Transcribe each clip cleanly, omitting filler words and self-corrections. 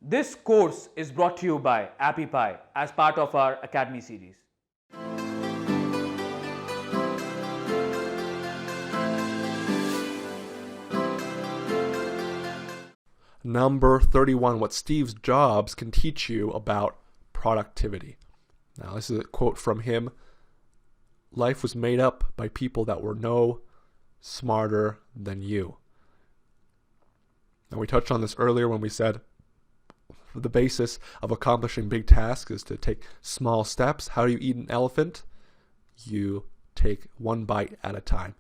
This course is brought to you by Appy Pie as part of our Academy series. Number 31, what Steve Jobs can teach you about productivity. Now, this is a quote from him. Life was made up by people that were no smarter than you. Now, we touched on this earlier when we said the basis of accomplishing big tasks is to take small steps. How do you eat an elephant? You take one bite at a time.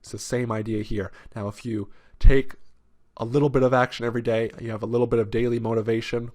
It's the same idea here. Now, if you take a little bit of action every day, you have a little bit of daily motivation,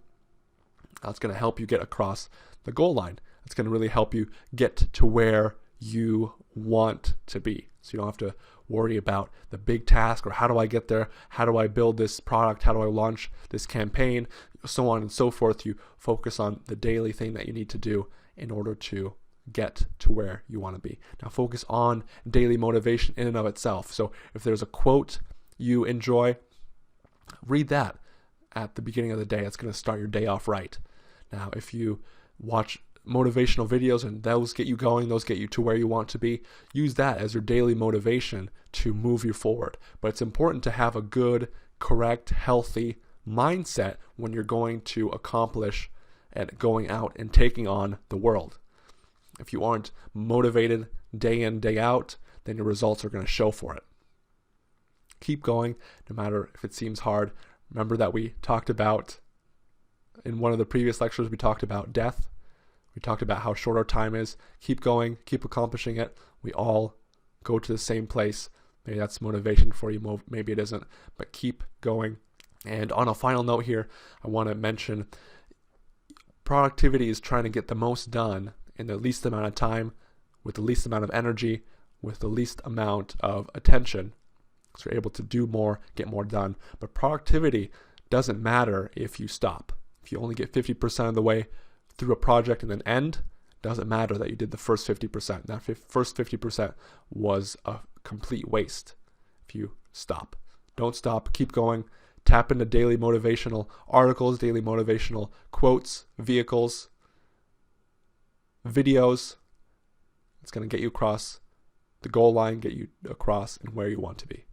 that's going to help you get across the goal line. It's going to really help you get to where you want to be. So you don't have to worry about the big task or how do I get there? How do I build this product? How do I launch this campaign? So on and so forth. You focus on the daily thing that you need to do in order to get to where you want to be. Now focus on daily motivation in and of itself. So if there's a quote you enjoy, read that at the beginning of the day. It's going to start your day off right. Now, if you watch motivational videos and those get you going, those get you to where you want to be, use that as your daily motivation to move you forward. But it's important to have a good, correct, healthy mindset when you're going to accomplish and going out and taking on the world. If you aren't motivated day in, day out, then your results are going to show for it. Keep going, no matter if it seems hard. Remember that we talked about, in one of the previous lectures, we talked about death. We talked about how short our time is. Keep going, keep accomplishing it. We all go to the same place. Maybe that's motivation for you, maybe it isn't, but keep going. And on a final note here, I want to mention productivity is trying to get the most done in the least amount of time, with the least amount of energy, with the least amount of attention. So you're able to do more, get more done. But productivity doesn't matter if you stop. If you only get 50% of the way through a project and then end, doesn't matter that you did the first 50%. That first 50% was a complete waste if you stop. Don't stop, keep going. Tap into daily motivational articles, daily motivational quotes, vehicles, videos. It's going to get you across the goal line, get you across and where you want to be.